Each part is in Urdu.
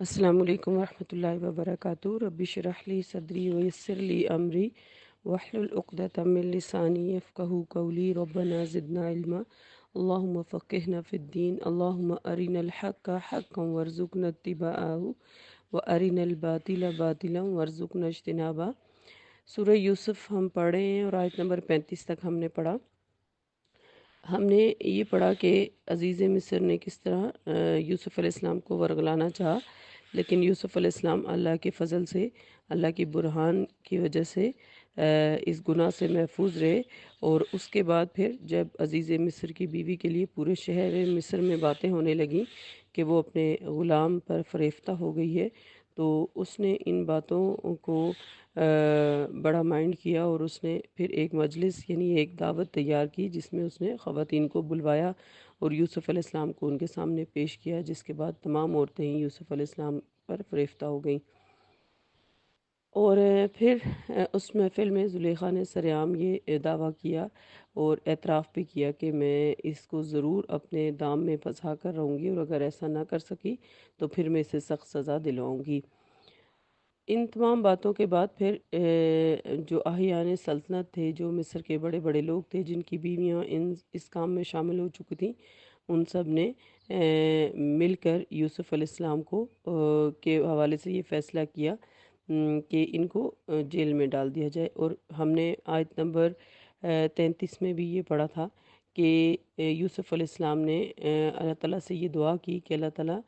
السلام علیکم ورحمۃ اللہ وبرکاتہ۔ رب اشرح لی صدری ویسر لی امری واحلل عقدۃ من لسانی یفقہوا قولی ربنا زدنا علما اللہم فقہنا فی الدین اللہم ارنا الحق حقا وارزقنا اتباعہ وارنا الباطل باطلا وارزقنا اجتنابہ۔ سورہ یوسف ہم پڑھے ہیں اور آیت نمبر 35 تک ہم نے پڑھا۔ ہم نے یہ پڑھا کہ عزیز مصر نے کس طرح یوسف علیہ السلام کو ورگلانا چاہا، لیکن یوسف علیہ السلام اللہ کے فضل سے، اللہ کی برہان کی وجہ سے اس گناہ سے محفوظ رہے۔ اور اس کے بعد پھر جب عزیز مصر کی بیوی کے لیے پورے شہر مصر میں باتیں ہونے لگیں کہ وہ اپنے غلام پر فریفتہ ہو گئی ہے، تو اس نے ان باتوں کو بڑا مائنڈ کیا اور اس نے پھر ایک مجلس یعنی ایک دعوت تیار کی، جس میں اس نے خواتین کو بلوایا اور یوسف علیہ السلام کو ان کے سامنے پیش کیا، جس کے بعد تمام عورتیں ہی یوسف علیہ السلام پر فریفتہ ہو گئیں۔ اور پھر اس محفل میں زلیخا نے سرعام یہ دعویٰ کیا اور اعتراف بھی کیا کہ میں اس کو ضرور اپنے دام میں پھنسا کر رہوں گی، اور اگر ایسا نہ کر سکی تو پھر میں اسے سخت سزا دلواؤں گی۔ ان تمام باتوں کے بعد پھر جو اہیان سلطنت تھے، جو مصر کے بڑے بڑے لوگ تھے جن کی بیویاں اس کام میں شامل ہو چکی تھیں، ان سب نے مل کر یوسف علیہ السلام کو کے حوالے سے یہ فیصلہ کیا کہ ان کو جیل میں ڈال دیا جائے۔ اور ہم نے آیت نمبر 33 میں بھی یہ پڑھا تھا کہ یوسف علیہ السلام نے اللہ تعالیٰ سے یہ دعا کی کہ اللہ تعالیٰ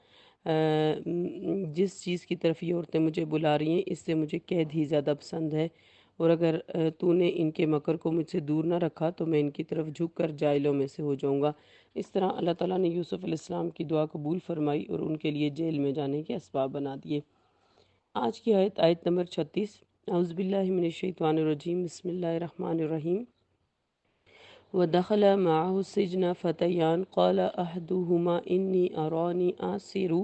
جس چیز کی طرف یہ عورتیں مجھے بلا رہی ہیں، اس سے مجھے قید ہی زیادہ پسند ہے، اور اگر تو نے ان کے مکر کو مجھ سے دور نہ رکھا تو میں ان کی طرف جھک کر جائلوں میں سے ہو جاؤں گا۔ اس طرح اللہ تعالیٰ نے یوسف علیہ السلام کی دعا قبول فرمائی اور ان کے لیے جیل میں جانے کے اسباب بنا دیے۔ آج کی آیت نمبر 36۔ اعوذ باللہ من الشیطان الرجیم، بسم اللہ الرحمن الرحیم۔ وَدَخَلَ مَعَهُ السِّجْنَ فَتَيَانِ قَالَ أَحَدُهُمَا إِنِّي أَرَانِي أَعْصِرُ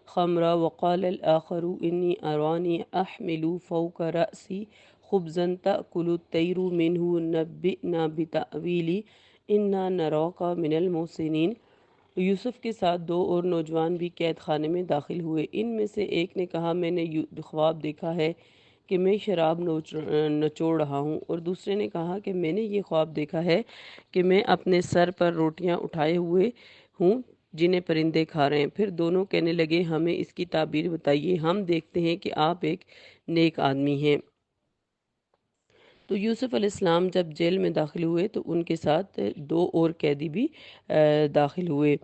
خَمْرًا وَقَالَ الْآخَرُ إِنِّي أَرَانِي أَحْمِلُ فَوْقَ رَأْسِي خُبْزًا تَأْكُلُ الطَّيْرُ مِنْهُ نَبِّئْنَا بِتَأْوِيلِهِ إِنَّا نَرَاكَ مِنَ الْمُحْسِنِينَ۔ یوسف کے ساتھ دو اور نوجوان بھی قید خانے میں داخل ہوئے۔ ان میں سے ایک نے کہا، میں نے خواب دیکھا ہے کہ میں شراب نچوڑ رہا ہوں، اور دوسرے نے کہا کہ میں نے یہ خواب دیکھا ہے کہ میں اپنے سر پر روٹیاں اٹھائے ہوئے ہوں جنہیں پرندے کھا رہے ہیں۔ پھر دونوں کہنے لگے، ہمیں اس کی تعبیر بتائیے، ہم دیکھتے ہیں کہ آپ ایک نیک آدمی ہیں۔ تو یوسف علیہ السلام جب جیل میں داخل ہوئے تو ان کے ساتھ دو اور قیدی بھی داخل ہوئے،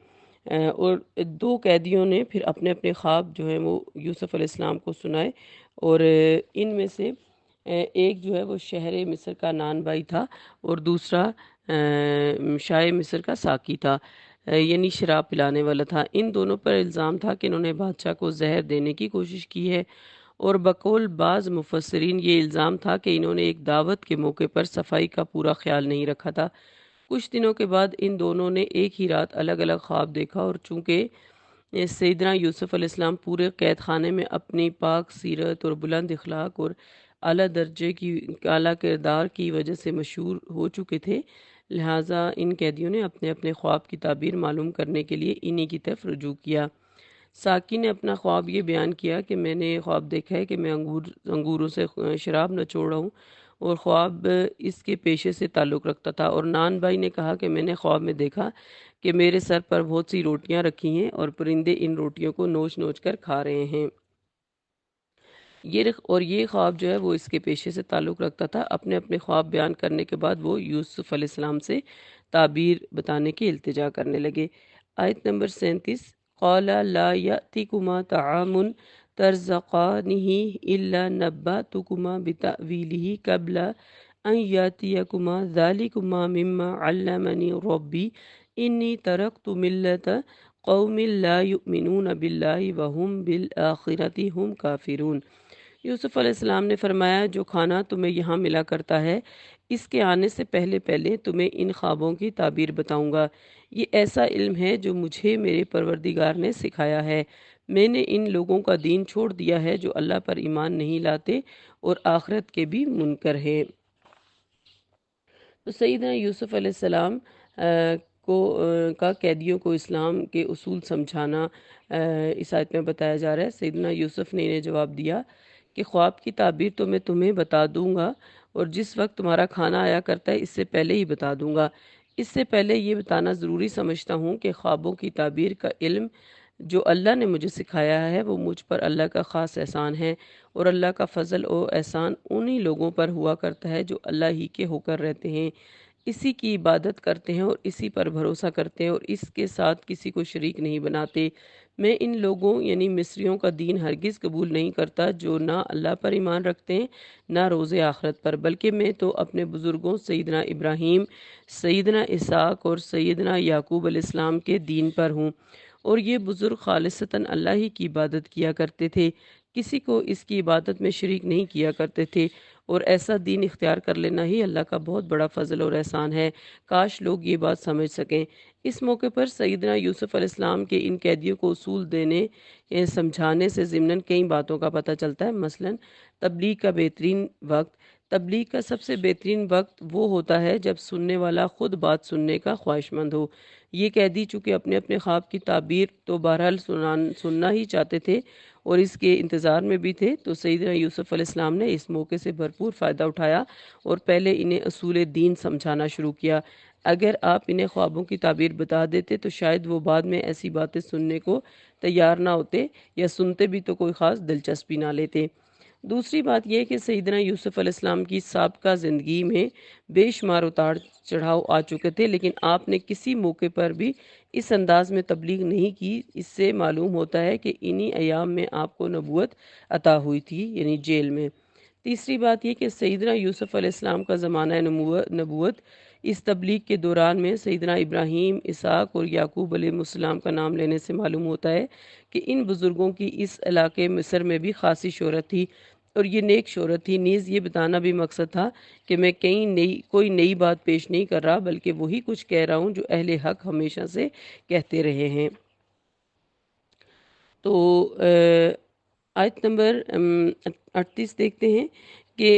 اور دو قیدیوں نے پھر اپنے اپنے خواب جو ہیں وہ یوسف علیہ السلام کو سنائے، اور ان میں سے ایک جو ہے وہ شہر مصر کا نان بائی تھا اور دوسرا شاہ مصر کا ساقی تھا، یعنی شراب پلانے والا تھا۔ ان دونوں پر الزام تھا کہ انہوں نے بادشاہ کو زہر دینے کی کوشش کی ہے، اور بقول بعض مفسرین یہ الزام تھا کہ انہوں نے ایک دعوت کے موقع پر صفائی کا پورا خیال نہیں رکھا تھا۔ کچھ دنوں کے بعد ان دونوں نے ایک ہی رات الگ الگ خواب دیکھا، اور چونکہ سیدنا یوسف علیہ السلام پورے قید خانے میں اپنی پاک سیرت اور بلند اخلاق اور اعلیٰ درجے کی اعلیٰ کردار کی وجہ سے مشہور ہو چکے تھے، لہٰذا ان قیدیوں نے اپنے اپنے خواب کی تعبیر معلوم کرنے کے لیے انہی کی طرف رجوع کیا۔ ساقی نے اپنا خواب یہ بیان کیا کہ میں نے خواب دیکھا ہے کہ میں انگوروں سے شراب نچوڑ رہا ہوں، اور خواب اس کے پیشے سے تعلق رکھتا تھا۔ اور نان بھائی نے کہا کہ میں نے خواب میں دیکھا کہ میرے سر پر بہت سی روٹیاں رکھی ہیں اور پرندے ان روٹیوں کو نوچ نوچ کر کھا رہے ہیں۔ یہ خواب جو ہے وہ اس کے پیشے سے تعلق رکھتا تھا۔ اپنے اپنے خواب بیان کرنے کے بعد وہ یوسف علیہ السلام سے تعبیر بتانے کی التجا کرنے لگے۔ آیت نمبر 37۔ قَالَ لَا يَأْتِكُمَا طَعَامٌ تَرْزَقَانِهِ إِلَّا نَبَّأْتُكُمَا بِتَأْوِيلِهِ قَبْلَ أَنْ يَأْتِيَكُمَا ذَلِكُمَا مِمَّا عَلَّمَنِي رَبِّي إِنِّي تَرَكْتُ مِلَّةَ قَوْمٍ لَا يُؤْمِنُونَ بِاللَّهِ وَهُمْ بِالْآخِرَةِ هُمْ كَافِرُونَ۔ یوسف علیہ السلام نے فرمایا، جو کھانا تمہیں یہاں ملا کرتا ہے، اس کے آنے سے پہلے پہلے تمہیں ان خوابوں کی تعبیر بتاؤں گا۔ یہ ایسا علم ہے جو مجھے میرے پروردگار نے سکھایا ہے۔ میں نے ان لوگوں کا دین چھوڑ دیا ہے جو اللہ پر ایمان نہیں لاتے اور آخرت کے بھی منکر ہیں۔ تو سیدنا یوسف علیہ السلام کا قیدیوں کو اسلام کے اصول سمجھانا اس آیت میں بتایا جا رہا ہے۔ سیدنا یوسف نے انہیں جواب دیا کہ خواب کی تعبیر تو میں تمہیں بتا دوں گا، اور جس وقت تمہارا کھانا آیا کرتا ہے اس سے پہلے ہی بتا دوں گا۔ اس سے پہلے یہ بتانا ضروری سمجھتا ہوں کہ خوابوں کی تعبیر کا علم جو اللہ نے مجھے سکھایا ہے وہ مجھ پر اللہ کا خاص احسان ہے، اور اللہ کا فضل و احسان انہی لوگوں پر ہوا کرتا ہے جو اللہ ہی کے ہو کر رہتے ہیں، اسی کی عبادت کرتے ہیں اور اسی پر بھروسہ کرتے ہیں اور اس کے ساتھ کسی کو شریک نہیں بناتے۔ میں ان لوگوں یعنی مصریوں کا دین ہرگز قبول نہیں کرتا جو نہ اللہ پر ایمان رکھتے ہیں نہ روز آخرت پر، بلکہ میں تو اپنے بزرگوں سیدنا ابراہیم، سیدنا اسحاق اور سیدنا یعقوب علیہ السلام کے دین پر ہوں، اور یہ بزرگ خالصتاً اللہ ہی کی عبادت کیا کرتے تھے، کسی کو اس کی عبادت میں شریک نہیں کیا کرتے تھے، اور ایسا دین اختیار کر لینا ہی اللہ کا بہت بڑا فضل اور احسان ہے۔ کاش لوگ یہ بات سمجھ سکیں۔ اس موقع پر سیدنا یوسف علیہ السلام کے ان قیدیوں کو اصول دینے سمجھانے سے ضمناً کئی باتوں کا پتہ چلتا ہے۔ مثلاً تبلیغ کا بہترین وقت۔ تبلیغ کا سب سے بہترین وقت وہ ہوتا ہے جب سننے والا خود بات سننے کا خواہش مند ہو۔ یہ قیدی چونکہ اپنے اپنے خواب کی تعبیر تو بہرحال سننا ہی چاہتے تھے اور اس کے انتظار میں بھی تھے، تو سیدنا یوسف علیہ السلام نے اس موقع سے بھرپور فائدہ اٹھایا اور پہلے انہیں اصول دین سمجھانا شروع کیا۔ اگر آپ انہیں خوابوں کی تعبیر بتا دیتے تو شاید وہ بعد میں ایسی باتیں سننے کو تیار نہ ہوتے، یا سنتے بھی تو کوئی خاص دلچسپی نہ لیتے۔ دوسری بات یہ کہ سیدنا یوسف علیہ السلام کی سابقہ زندگی میں بے شمار اتار چڑھاؤ آ چکے تھے، لیکن آپ نے کسی موقع پر بھی اس انداز میں تبلیغ نہیں کی۔ اس سے معلوم ہوتا ہے کہ انہی ایام میں آپ کو نبوت عطا ہوئی تھی، یعنی جیل میں۔ تیسری بات یہ کہ سیدنا یوسف علیہ السلام کا زمانہ نبوت اس تبلیغ کے دوران میں سیدنا ابراہیم، اسحاق اور یعقوب علیہ السلام کا نام لینے سے معلوم ہوتا ہے کہ ان بزرگوں کی اس علاقے مصر میں بھی خاصی شہرت تھی، اور یہ نیک شہرت تھی۔ نیز یہ بتانا بھی مقصد تھا کہ میں کوئی نئی بات پیش نہیں کر رہا، بلکہ وہی کچھ کہہ رہا ہوں جو اہل حق ہمیشہ سے کہتے رہے ہیں۔ تو آیت نمبر 38 دیکھتے ہیں کہ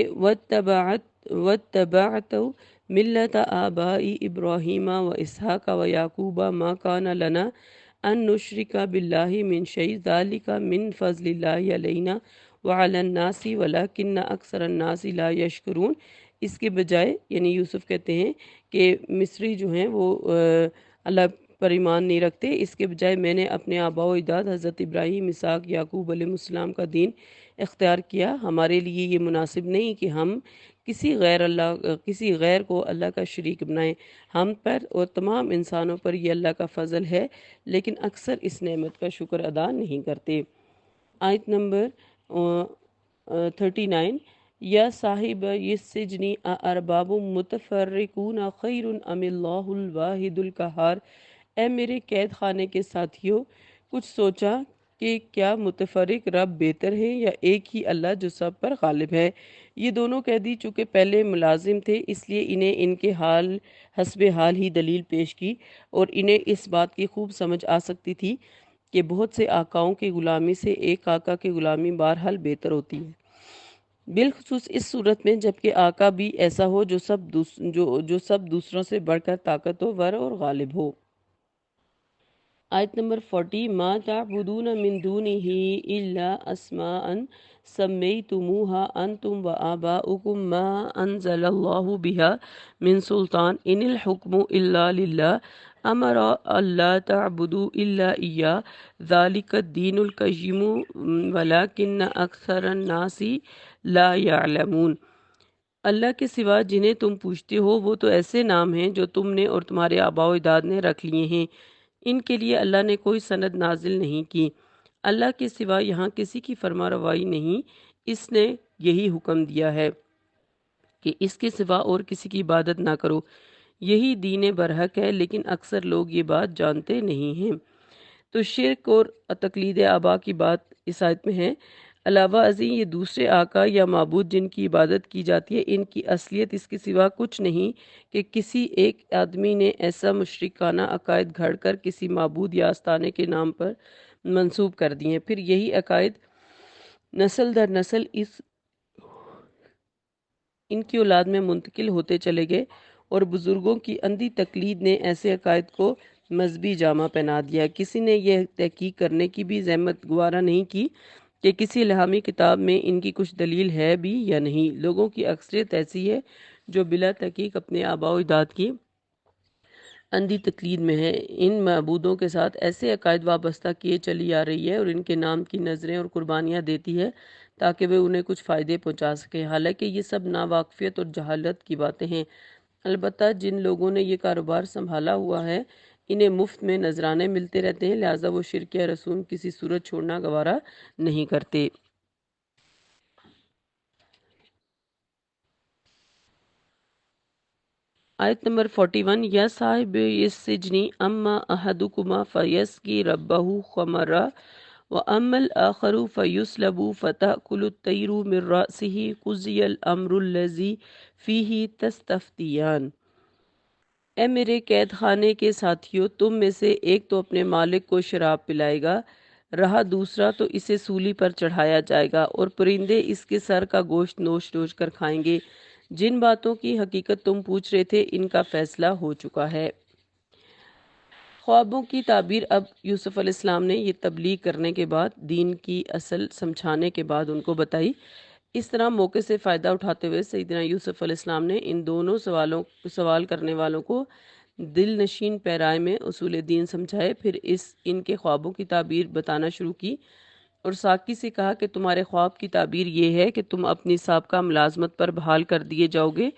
وَاتَّبَعْتُ مِلَّةَ آبَاءِ إِبْرَاهِيمَ وَإِسْحَاقَ وَيَعْقُوبَ مَا كَانَ لَنَا أَن نُشْرِكَ بِاللَّهِ مِن شَيْءٍ ذَلِكَ مِن فَضْلِ اللَّهِ عَلَيْنَا وَعَلَى النَّاسِ وَلَكِنَّ أَكْثَرَ النَّاسِ لَا يَشْكُرُونَ۔ اس کے بجائے یعنی یوسف کہتے ہیں کہ مصری جو ہیں وہ اللہ پر ایمان نہیں رکھتے، اس کے بجائے میں نے اپنے آباء و اجداد حضرت ابراہیم، اسحاق، یعقوب علیہ السلام کا دین اختیار کیا۔ ہمارے لیے یہ مناسب نہیں کہ ہم کسی غیر کو اللہ کا شریک بنائیں۔ ہم پر اور تمام انسانوں پر یہ اللہ کا فضل ہے، لیکن اکثر اس نعمت کا شکر ادا نہیں کرتے۔ آیت نمبر 39 یا صاحب السجن ارباب متفرقون خیر ام اللہ الواحد القہار۔ اے میرے قید خانے کے ساتھیوں، کچھ سوچا کہ کیا متفرق رب بہتر ہے یا ایک ہی اللہ جو سب پر غالب ہے؟ یہ دونوں قیدی چونکہ پہلے ملازم تھے، اس لیے انہیں ان کے حسب حال ہی دلیل پیش کی، اور انہیں اس بات کی خوب سمجھ آ سکتی تھی کہ بہت سے آقاؤں کی غلامی سے ایک آقا کی غلامی بہرحال بہتر ہوتی ہے، بالخصوص اس صورت میں جبکہ آقا بھی ایسا ہو جو سب دوسروں سے بڑھ کر طاقتور اور غالب ہو۔ آیت نمبر 40 ما تعبدون من دونه الا اسماء سمیتموها انتم وآباؤکم ما انزل اللہ بها من سلطان ان الحکم الا للہ امر اللہ تعبدوا الا ایاہ ذالک الدین القیم ولکن اکثر الناس لا یعلمون۔ اللہ کے سوا جنہیں تم پوجتے ہو وہ تو ایسے نام ہیں جو تم نے اور تمہارے آباء و اجداد نے رکھ لیے ہیں، ان کے لیے اللہ نے کوئی سند نازل نہیں کی۔ اللہ کے سوا یہاں کسی کی فرما روائی نہیں، اس نے یہی حکم دیا ہے کہ اس کے سوا اور کسی کی عبادت نہ کرو، یہی دین برحق ہے، لیکن اکثر لوگ یہ بات جانتے نہیں ہیں۔ تو شرک اور تقلید آبا کی بات اس آیت میں ہے۔ علاوہ ازیں یہ دوسرے آقا یا معبود جن کی عبادت کی جاتی ہے، ان کی اصلیت اس کے سوا کچھ نہیں کہ کسی ایک آدمی نے ایسا مشرکانہ عقائد گھڑ کر کسی معبود یا آستانے کے نام پر منسوب کر دی ہیں، پھر یہی عقائد نسل در نسل ان کی اولاد میں منتقل ہوتے چلے گئے، اور بزرگوں کی اندھی تقلید نے ایسے عقائد کو مذہبی جامہ پہنا دیا۔ کسی نے یہ تحقیق کرنے کی بھی زحمت گوارا نہیں کی کہ کسی الہامی کتاب میں ان کی کچھ دلیل ہے بھی یا نہیں۔ لوگوں کی اکثریت ایسی ہے جو بلا تحقیق اپنے آباء و اجداد کی اندھی تقلید میں ہے، ان معبودوں کے ساتھ ایسے عقائد وابستہ کیے چلی آ رہی ہے اور ان کے نام کی نظریں اور قربانیاں دیتی ہے تاکہ وہ انہیں کچھ فائدے پہنچا سکیں، حالانکہ یہ سب ناواقفیت اور جہالت کی باتیں ہیں۔ البتہ جن لوگوں نے یہ کاروبار سنبھالا ہوا ہے انہیں مفت میں نذرانے ملتے رہتے ہیں، لہٰذا وہ شرک یا رسوم کسی صورت چھوڑنا گوارا نہیں کرتے۔ آیت نمبر 41، یا صاحب السجن اما احدکما فیسقی ربہ خمرا واما الآخر فیسلب فتأکل الطیر من رأسہ قضی الامر الذی فیہ تستفتیان۔ اے میرے قید خانے کے ساتھیو، تم میں سے ایک تو اپنے مالک کو شراب پلائے گا، رہا دوسرا تو اسے سولی پر چڑھایا جائے گا اور پرندے اس کے سر کا گوشت نوچ نوچ کر کھائیں گے۔ جن باتوں کی حقیقت تم پوچھ رہے تھے ان کا فیصلہ ہو چکا ہے۔ خوابوں کی تعبیر۔ اب یوسف علیہ السلام نے یہ تبلیغ کرنے کے بعد، دین کی اصل سمجھانے کے بعد ان کو بتائی۔ اس طرح موقع سے فائدہ اٹھاتے ہوئے سیدنا یوسف علیہ السلام نے ان دونوں سوال کرنے والوں کو دل نشین پیرائے میں اصول دین سمجھائے، پھر ان کے خوابوں کی تعبیر بتانا شروع کی اور ساقی سے کہا کہ تمہارے خواب کی تعبیر یہ ہے کہ تم اپنی سابقہ ملازمت پر بحال کر دیے جاؤ گے،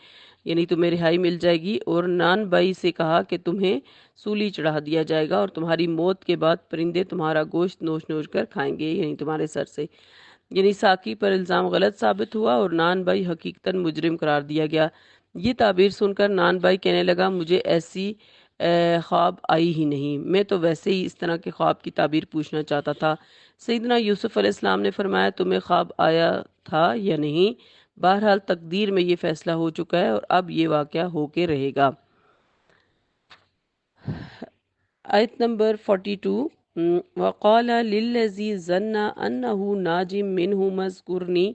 یعنی تمہیں رہائی مل جائے گی، اور نان بائی سے کہا کہ تمہیں سولی چڑھا دیا جائے گا اور تمہاری موت کے بعد پرندے تمہارا گوشت نوچ نوچ کر کھائیں گے، یعنی تمہارے سر سے۔ یعنی ساقی پر الزام غلط ثابت ہوا اور نان بائی حقیقتاً مجرم قرار دیا گیا۔ یہ تعبیر سن کر نان بائی کہنے لگا، مجھے ایسی خواب آئی ہی نہیں، میں تو ویسے ہی اس طرح کے خواب کی تعبیر پوچھنا چاہتا تھا۔ سیدنا یوسف علیہ السلام نے فرمایا، تمہیں خواب آیا تھا یا نہیں؟ بہرحال تقدیر میں یہ فیصلہ ہو چکا ہے اور اب یہ واقعہ ہو کے رہے گا۔ آیت نمبر 42، وَقَالَ لِلَّذِي ظَنَّ أَنَّهُ نَاجٍ مِّنْهُ اذْكُرْنِي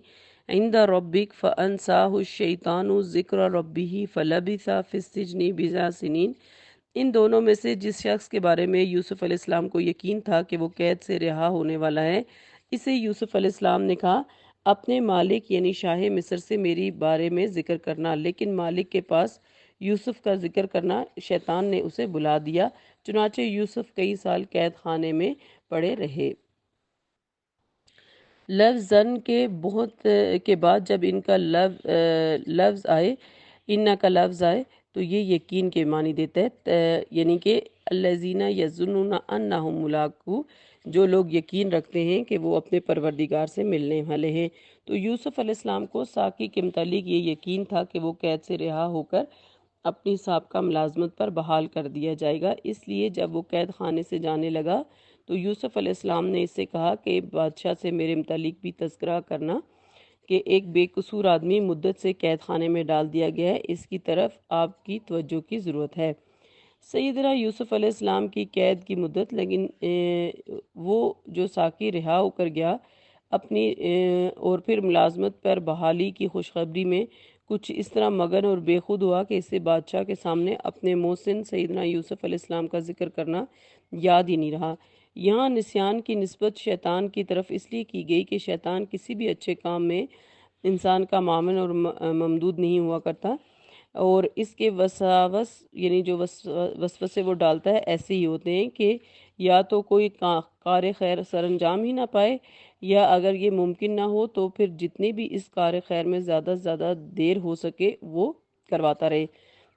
عِندَ رَبِّكَ فَأَنسَاهُ الشَّيْطَانُ ذِكْرَ رَبِّهِ فَلَبِثَ فِي السِّجْنِ بِضْعَ سِنِينَ۔ ان دونوں میں سے جس شخص کے بارے میں یوسف علیہ السلام کو یقین تھا کہ وہ قید سے رہا ہونے والا ہے، اسے یوسف علیہ السلام نے کہا، اپنے مالک یعنی شاہ مصر سے میری بارے میں ذکر کرنا، لیکن مالک کے پاس یوسف کا ذکر کرنا شیطان نے اسے بلا دیا، چنانچہ یوسف کئی سال قید خانے میں پڑے رہے۔ لفظ زن کے بہت کے بعد جب ان کا لفظ آئے، ان کا لفظ آئے تو یہ یقین کے معنی دیتا ہے، یعنی کہ الذین یظنون انہم ملاقو، جو لوگ یقین رکھتے ہیں کہ وہ اپنے پروردگار سے ملنے والے ہیں۔ تو یوسف علیہ السلام کو ساقی کے متعلق یہ یقین تھا کہ وہ قید سے رہا ہو کر اپنی سابقہ ملازمت پر بحال کر دیا جائے گا، اس لیے جب وہ قید خانے سے جانے لگا تو یوسف علیہ السلام نے اس سے کہا کہ بادشاہ سے میرے متعلق بھی تذکرہ کرنا کہ ایک بے قصور آدمی مدت سے قید خانے میں ڈال دیا گیا ہے، اس کی طرف آپ کی توجہ کی ضرورت ہے۔ سیدنا یوسف علیہ السلام کی قید کی مدت، لیکن وہ جو ساقی رہا ہو کر گیا اپنی اور پھر ملازمت پر بحالی کی خوشخبری میں کچھ اس طرح مگن اور بے خود ہوا کہ اسے بادشاہ کے سامنے اپنے محسن سیدنا یوسف علیہ السلام کا ذکر کرنا یاد ہی نہیں رہا۔ یہاں نسیان کی نسبت شیطان کی طرف اس لیے کی گئی کہ شیطان کسی بھی اچھے کام میں انسان کا معاون اور ممدود نہیں ہوا کرتا، اور اس کے وساوس یعنی جو وسوسے وہ ڈالتا ہے ایسے ہی ہوتے ہیں کہ یا تو کوئی کار خیر سر انجام ہی نہ پائے، یا اگر یہ ممکن نہ ہو تو پھر جتنی بھی اس کار خیر میں زیادہ سے زیادہ دیر ہو سکے وہ کرواتا رہے۔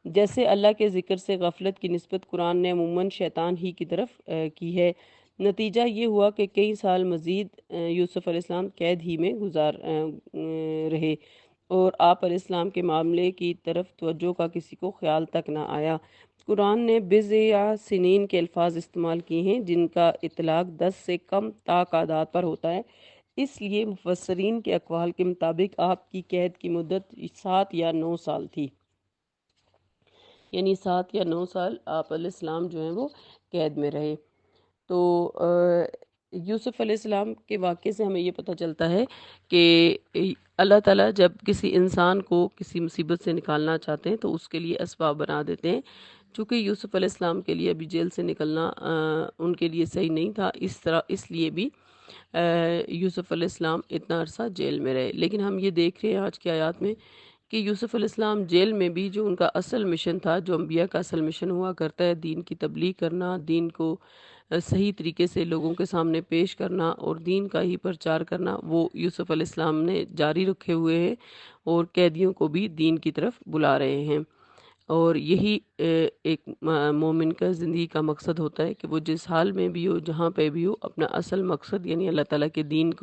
جیسے اللہ کے ذکر سے غفلت کی نسبت قرآن نے عموماً شیطان ہی کی طرف کی ہے۔ نتیجہ یہ ہوا کہ کئی سال مزید یوسف علیہ السلام قید ہی میں گزار رہے اور آپ علیہ السلام کے معاملے کی طرف توجہ کا کسی کو خیال تک نہ آیا۔ قرآن نے بضع سنین کے الفاظ استعمال کیے ہیں جن کا اطلاق 10 سے کم تعداد پر ہوتا ہے، اس لیے مفسرین کے اقوال کے مطابق آپ کی قید کی مدت 7 یا 9 سال تھی، یعنی 7 یا 9 سال آپ علیہ السلام جو ہیں وہ قید میں رہے۔ تو یوسف علیہ السلام کے واقعے سے ہمیں یہ پتہ چلتا ہے کہ اللہ تعالیٰ جب کسی انسان کو کسی مصیبت سے نکالنا چاہتے ہیں تو اس کے لیے اسباب بنا دیتے ہیں۔ چونکہ یوسف علیہ السلام کے لیے ابھی جیل سے نکلنا ان کے لیے صحیح نہیں تھا، اس لیے بھی یوسف علیہ السلام اتنا عرصہ جیل میں رہے۔ لیکن ہم یہ دیکھ رہے ہیں آج کی آیات میں کہ یوسف علیہ السلام جیل میں بھی جو ان کا اصل مشن تھا، جو انبیاء کا اصل مشن ہوا کرتا ہے، دین کی تبلیغ کرنا، دین کو صحیح طریقے سے لوگوں کے سامنے پیش کرنا اور دین کا ہی پرچار کرنا، وہ یوسف علیہ السلام نے جاری رکھے ہوئے ہیں اور قیدیوں کو بھی دین کی طرف بلا رہے ہیں۔ اور یہی ایک مومن کا زندگی کا مقصد ہوتا ہے کہ وہ جس حال میں بھی ہو، جہاں پہ بھی ہو، اپنا اصل مقصد یعنی اللہ تعالیٰ کے دین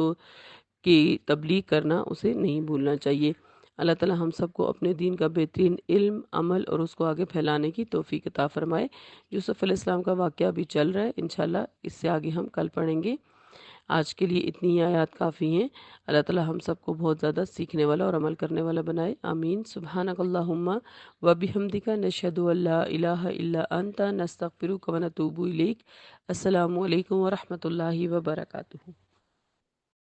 کی تبلیغ کرنا اسے نہیں بھولنا چاہیے۔ اللہ تعالیٰ ہم سب کو اپنے دین کا بہترین علم، عمل اور اس کو آگے پھیلانے کی توفیق عطا فرمائے۔ یوسف علیہ السلام کا واقعہ بھی چل رہا ہے، انشاءاللہ اس سے آگے ہم کل پڑھیں گے۔ آج کے لیے اتنی ہی آیات کافی ہیں۔ اللہ تعالیٰ ہم سب کو بہت زیادہ سیکھنے والا اور عمل کرنے والا بنائے، آمین۔ سبحانک اللہم و بحمدک، نشہد ان لا الہ الا انت، نستغفرک و نتوب الیک۔ السلام علیکم ورحمۃ اللہ وبرکاتہ۔